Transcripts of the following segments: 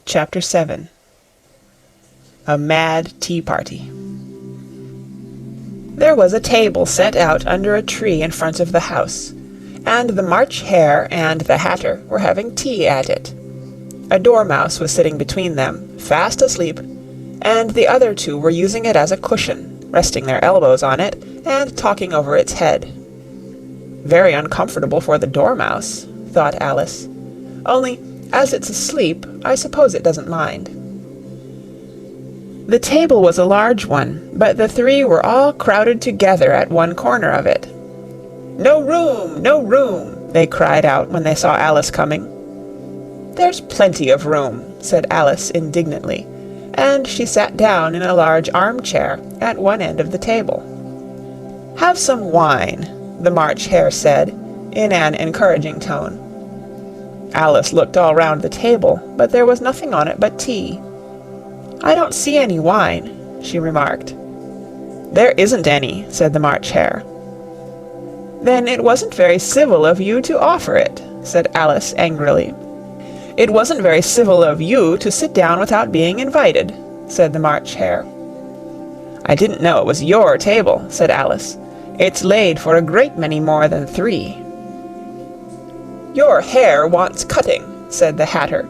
Chapter 7. A Mad Tea Party. There was a table set out under a tree in front of the house, and the March Hare and the Hatter were having tea at it. A dormouse was sitting between them, fast asleep, and the other two were using it as a cushion, resting their elbows on it and talking over its head. Very uncomfortable for the dormouse, thought Alice. Only, as it's asleep, I suppose it doesn't mind. The table was a large one, but the three were all crowded together at one corner of it. "No room! No room!" they cried out when they saw Alice coming. "There's plenty of room," said Alice indignantly, and she sat down in a large armchair at one end of the table. "Have some wine," the March Hare said, in an encouraging tone. Alice looked all round the table, but there was nothing on it but tea. "I don't see any wine," she remarked. "There isn't any," said the March Hare. "Then it wasn't very civil of you to offer it," said Alice angrily. "It wasn't very civil of you to sit down without being invited," said the March Hare. "I didn't know it was your table," said Alice. "It's laid for a great many more than three." "Your hair wants cutting," said the Hatter.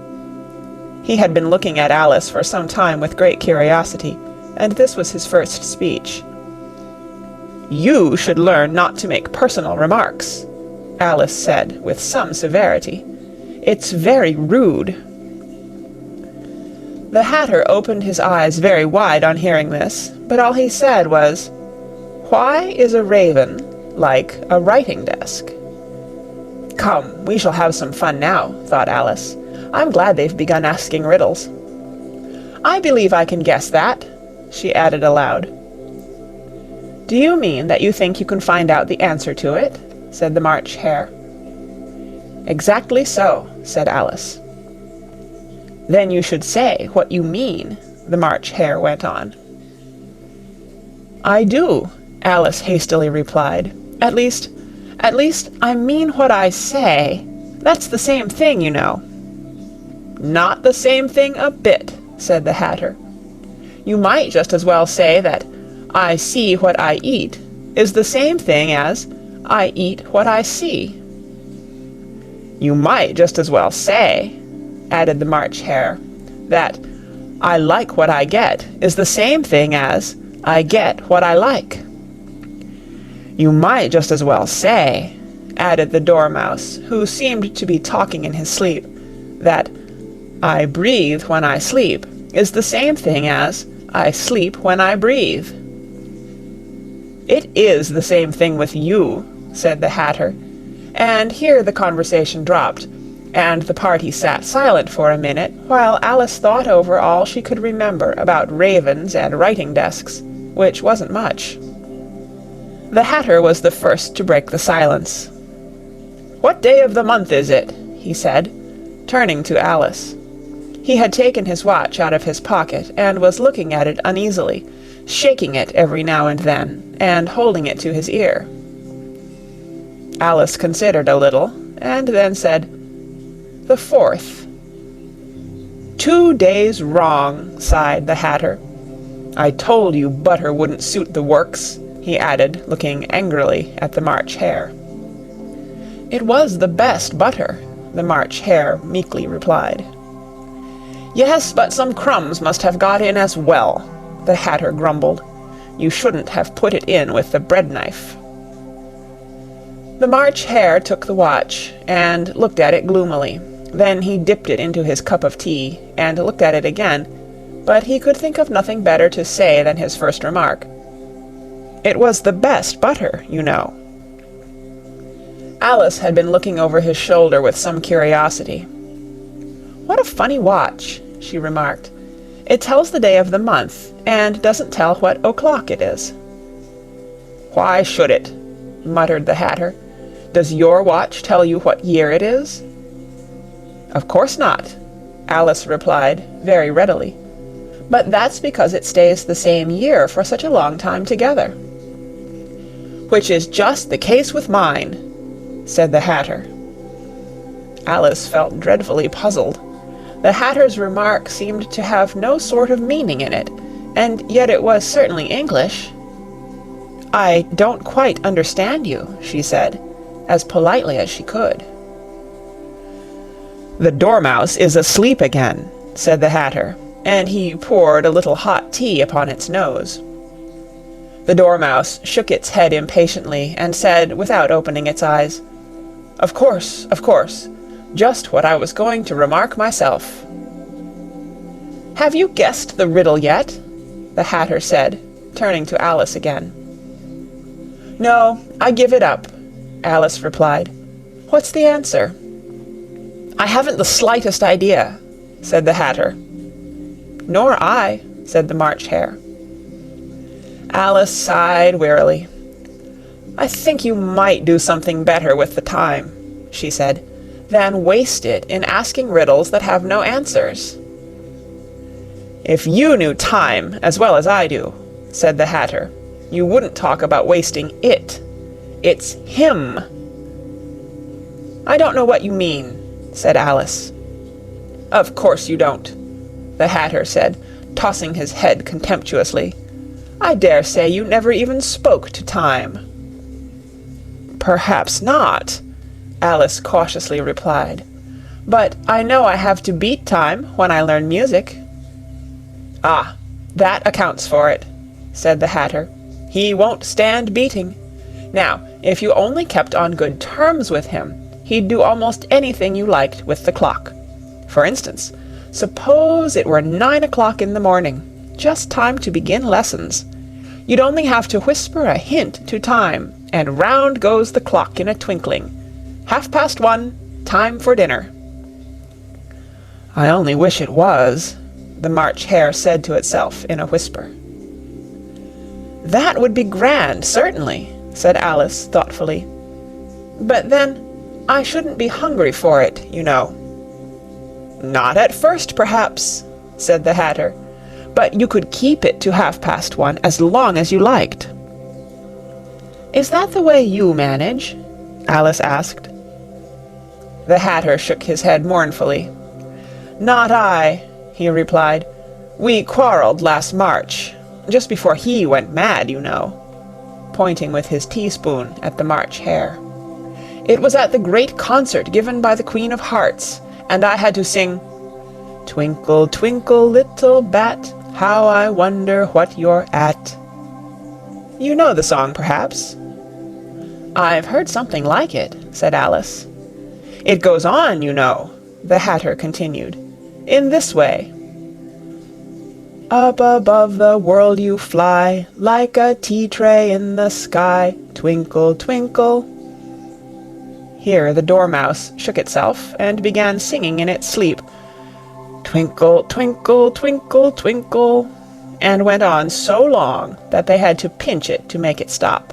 He had been looking at Alice for some time with great curiosity, and this was his first speech. "You should learn not to make personal remarks," Alice said with some severity. "It's very rude." The Hatter opened his eyes very wide on hearing this, but all he said was, "Why is a raven like a writing desk?" "Come, we shall have some fun now," thought Alice. "I'm glad they've begun asking riddles. I believe I can guess that," she added aloud. "Do you mean that you think you can find out the answer to it?" said the March Hare. "Exactly so," said Alice. "Then you should say what you mean," the March Hare went on. "I do," Alice hastily replied. At least, I mean what I say. That's the same thing, you know." "Not the same thing a bit," said the Hatter. "You might just as well say that I see what I eat is the same thing as I eat what I see." "You might just as well say," added the March Hare, "that I like what I get is the same thing as I get what I like." "You might just as well say," added the Dormouse, who seemed to be talking in his sleep, "that I breathe when I sleep is the same thing as I sleep when I breathe." "It is the same thing with you," said the Hatter, and here the conversation dropped, and the party sat silent for a minute while Alice thought over all she could remember about ravens and writing desks, which wasn't much. The Hatter was the first to break the silence. "What day of the month is it?" he said, turning to Alice. He had taken his watch out of his pocket and was looking at it uneasily, shaking it every now and then, and holding it to his ear. Alice considered a little, and then said, "The 4th." "2 days wrong," sighed the Hatter. "I told you butter wouldn't suit the works," he added, looking angrily at the March Hare. "It was the best butter," the March Hare meekly replied. "Yes, but some crumbs must have got in as well," the Hatter grumbled. "You shouldn't have put it in with the bread knife." The March Hare took the watch and looked at it gloomily. Then he dipped it into his cup of tea and looked at it again, but he could think of nothing better to say than his first remark. "It was the best butter, you know." Alice had been looking over his shoulder with some curiosity. "What a funny watch," she remarked. "It tells the day of the month, and doesn't tell what o'clock it is." "Why should it?" muttered the Hatter. "Does your watch tell you what year it is?" "Of course not," Alice replied very readily. "But that's because it stays the same year for such a long time together." "Which is just the case with mine," said the Hatter. Alice felt dreadfully puzzled. The Hatter's remark seemed to have no sort of meaning in it, and yet it was certainly English. "I don't quite understand you," she said, as politely as she could. "The Dormouse is asleep again," said the Hatter, and he poured a little hot tea upon its nose. The Dormouse shook its head impatiently and said, without opening its eyes, of course, just what I was going to remark myself." "Have you guessed the riddle yet?" the Hatter said, turning to Alice again. "No, I give it up," Alice replied. "What's the answer?" "I haven't the slightest idea," said the Hatter. "Nor I," said the March Hare. Alice sighed wearily. "I think you might do something better with the time," she said, "than waste it in asking riddles that have no answers." "If you knew time as well as I do," said the Hatter, "you wouldn't talk about wasting it. It's him." "I don't know what you mean," said Alice. "Of course you don't," the Hatter said, tossing his head contemptuously. "I dare say you never even spoke to time." "Perhaps not," Alice cautiously replied. "But I know I have to beat time when I learn music." "Ah, that accounts for it," said the Hatter. "He won't stand beating. Now, if you only kept on good terms with him, he'd do almost anything you liked with the clock. For instance, suppose it were 9 o'clock in the morning, just time to begin lessons. You'd only have to whisper a hint to time, and round goes the clock in a twinkling. 1:30, time for dinner." "I only wish it was," the March Hare said to itself in a whisper. "That would be grand, certainly," said Alice thoughtfully. "But then, I shouldn't be hungry for it, you know." "Not at first, perhaps," said the Hatter, "but you could keep it to 1:30 as long as you liked." "Is that the way you manage?" Alice asked. The Hatter shook his head mournfully. "Not I," he replied. "We quarreled last March, just before he went mad, you know," pointing with his teaspoon at the March Hare. "It was at the great concert given by the Queen of Hearts, and I had to sing, 'Twinkle, twinkle, little bat, how I wonder what you're at.' You know the song, perhaps?" "I've heard something like it," said Alice. "It goes on, you know," the Hatter continued, "in this way. Up above the world you fly, like a tea-tray in the sky, twinkle, twinkle." Here the Dormouse shook itself and began singing in its sleep, "Twinkle, twinkle, twinkle, twinkle," and went on so long that they had to pinch it to make it stop.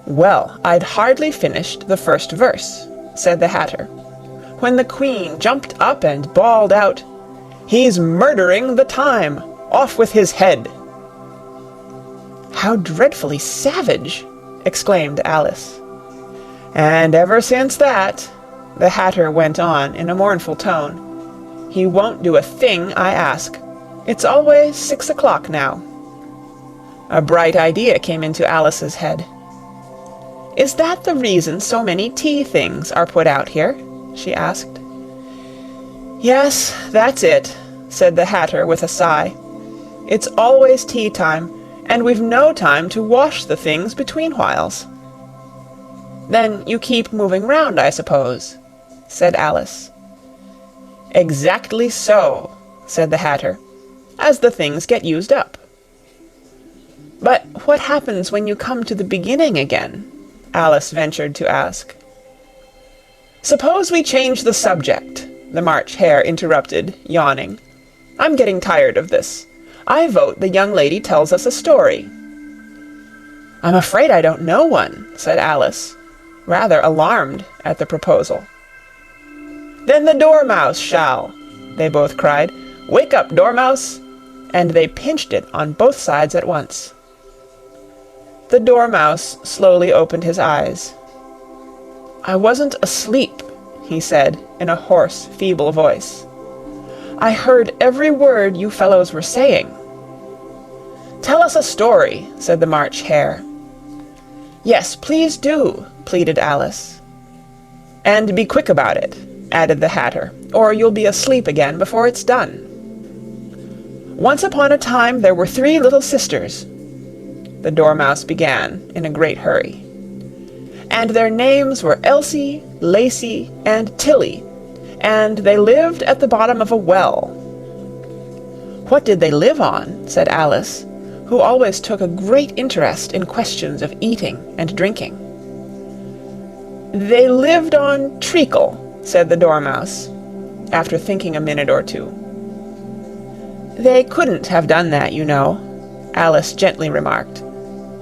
"Well, I'd hardly finished the first verse," said the Hatter, "when the Queen jumped up and bawled out, 'He's murdering the time! Off with his head!'" "How dreadfully savage!" exclaimed Alice. "And ever since that," the Hatter went on in a mournful tone, "he won't do a thing I ask. It's always 6 o'clock now." A bright idea came into Alice's head. "Is that the reason so many tea things are put out here?" she asked. "Yes, that's it," said the Hatter with a sigh. "It's always tea time, and we've no time to wash the things between whiles." "Then you keep moving round, I suppose," said Alice. "Exactly so," said the Hatter, "as the things get used up." "But what happens when you come to the beginning again?" Alice ventured to ask. "Suppose we change the subject," the March Hare interrupted, yawning. "I'm getting tired of this. I vote the young lady tells us a story." "I'm afraid I don't know one," said Alice, rather alarmed at the proposal. "Then the Dormouse shall," they both cried. "Wake up, Dormouse!" and they pinched it on both sides at once. The Dormouse slowly opened his eyes. "I wasn't asleep," he said, in a hoarse, feeble voice. "I heard every word you fellows were saying." "Tell us a story," said the March Hare. "Yes, please do," pleaded Alice. "And be quick about it," added the Hatter, "or you'll be asleep again before it's done. Once upon a time there were 3 little sisters," the Dormouse began in a great hurry, "and their names were Elsie, Lacie, and Tilly, and they lived at the bottom of a well." "What did they live on?" said Alice, who always took a great interest in questions of eating and drinking. "They lived on treacle," said the Dormouse, after thinking a minute or two. "They couldn't have done that, you know," Alice gently remarked.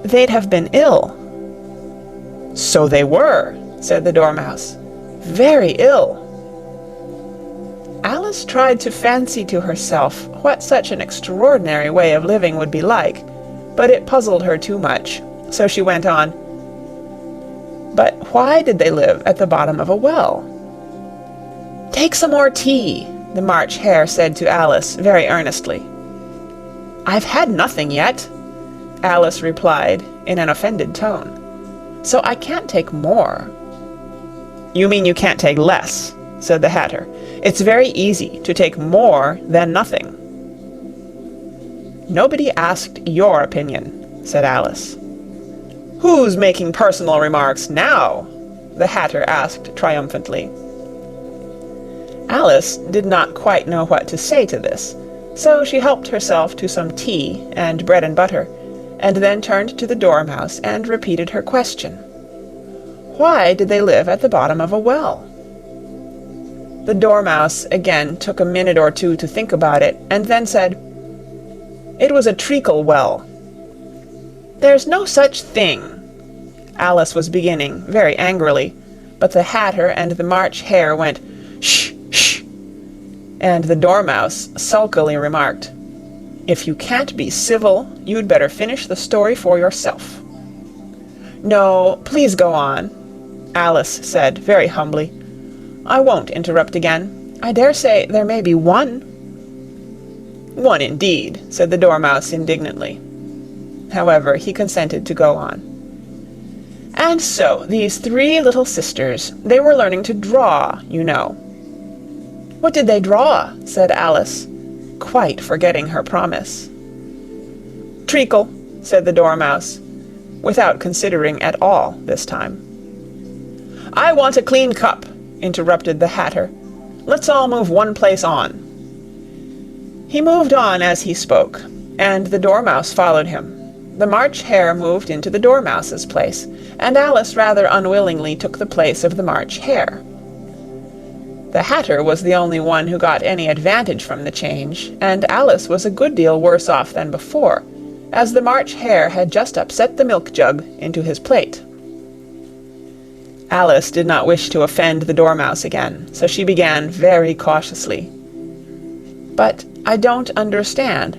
"They'd have been ill." "So they were," said the Dormouse. "Very ill." Alice tried to fancy to herself what such an extraordinary way of living would be like, but it puzzled her too much, so she went on. "But why did they live at the bottom of a well?" "Take some more tea," the March Hare said to Alice very earnestly. "I've had nothing yet," Alice replied in an offended tone, "so I can't take more." "You mean you can't take less," said the Hatter. "It's very easy to take more than nothing." "Nobody asked your opinion," said Alice. "Who's making personal remarks now?" the Hatter asked triumphantly. Alice did not quite know what to say to this, so she helped herself to some tea and bread and butter, and then turned to the Dormouse and repeated her question. Why did they live at the bottom of a well? The Dormouse again took a minute or two to think about it, and then said, "It was a treacle well." "There's no such thing," Alice was beginning very angrily, but the Hatter and the March Hare went, "Shh, shh," and the Dormouse sulkily remarked, "If you can't be civil, you'd better finish the story for yourself." "No, please go on," Alice said very humbly. "I won't interrupt again. I dare say there may be one." "One indeed," said the Dormouse indignantly. However, he consented to go on. "And so these 3 little sisters, they were learning to draw, you know." "What did they draw?" said Alice, quite forgetting her promise. "Treacle," said the Dormouse, without considering at all this time. "I want a clean cup," interrupted the Hatter. "Let's all move one place on." He moved on as he spoke, and the Dormouse followed him. The March Hare moved into the Dormouse's place, and Alice rather unwillingly took the place of the March Hare. The Hatter was the only one who got any advantage from the change, and Alice was a good deal worse off than before, as the March Hare had just upset the milk jug into his plate. Alice did not wish to offend the Dormouse again, so she began very cautiously. "But I don't understand.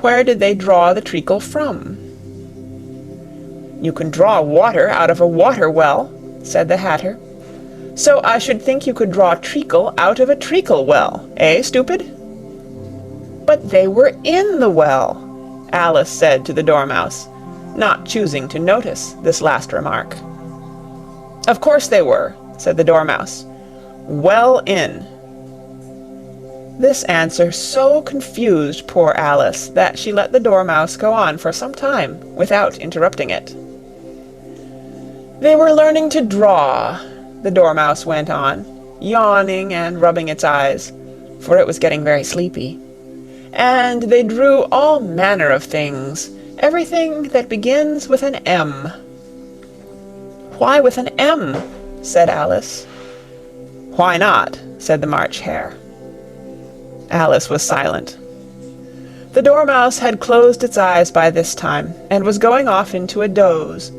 Where did they draw the treacle from?" "You can draw water out of a water well," said the Hatter. "So I should think you could draw treacle out of a treacle well, eh, stupid?" "But they were in the well," Alice said to the Dormouse, not choosing to notice this last remark. "Of course they were," said the Dormouse. "Well in." This answer so confused poor Alice that she let the Dormouse go on for some time without interrupting it. "They were learning to draw," the Dormouse went on, yawning and rubbing its eyes, for it was getting very sleepy. "And they drew all manner of things, everything that begins with an M." "Why with an M?" said Alice. "Why not?" said the March Hare. Alice was silent. The Dormouse had closed its eyes by this time, and was going off into a doze,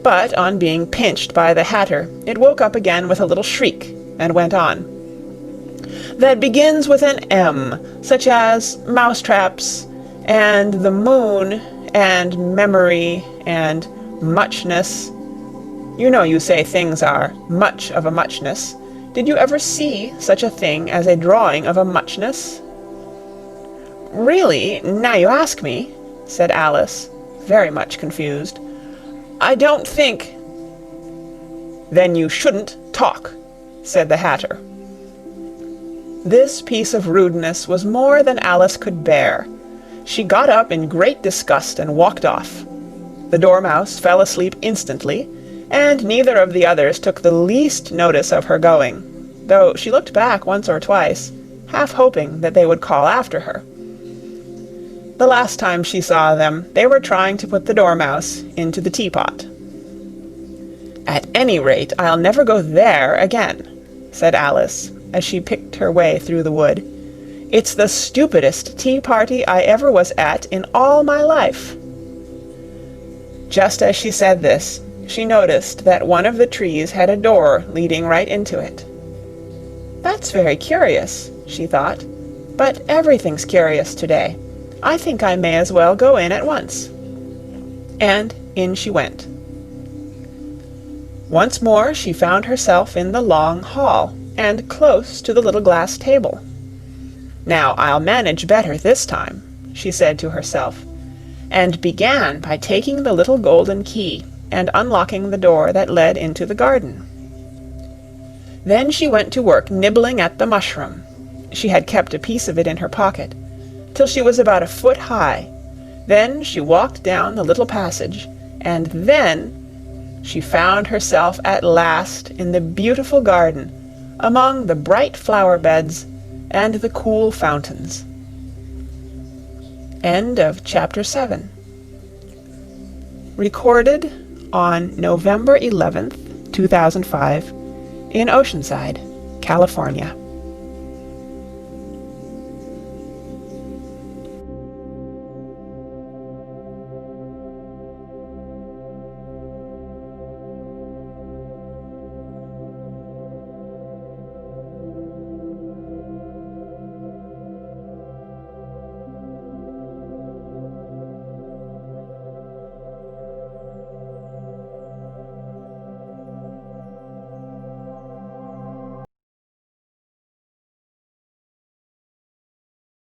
but on being pinched by the Hatter, it woke up again with a little shriek, and went on. "That begins with an M, such as mousetraps, and the moon, and memory, and muchness. You know you say things are much of a muchness. Did you ever see such a thing as a drawing of a muchness?" "Really, now you ask me," said Alice, very much confused, "I don't think—" "Then you shouldn't talk," said the Hatter. This piece of rudeness was more than Alice could bear. She got up in great disgust and walked off. The Dormouse fell asleep instantly, and neither of the others took the least notice of her going, though she looked back once or twice, half hoping that they would call after her. The last time she saw them, they were trying to put the Dormouse into the teapot. "At any rate, I'll never go there again," said Alice, as she picked her way through the wood. "It's the stupidest tea-party I ever was at in all my life." Just as she said this, she noticed that one of the trees had a door leading right into it. "That's very curious," she thought, "but everything's curious today. I think I may as well go in at once." And in she went. Once more she found herself in the long hall, and close to the little glass table. "Now I'll manage better this time," she said to herself, and began by taking the little golden key and unlocking the door that led into the garden. Then she went to work nibbling at the mushroom. She had kept a piece of it in her pocket, till she was about a foot high. Then she walked down the little passage, and then she found herself at last in the beautiful garden, among the bright flower beds and the cool fountains. End of Chapter 7. Recorded on November 11th, 2005, in Oceanside, California.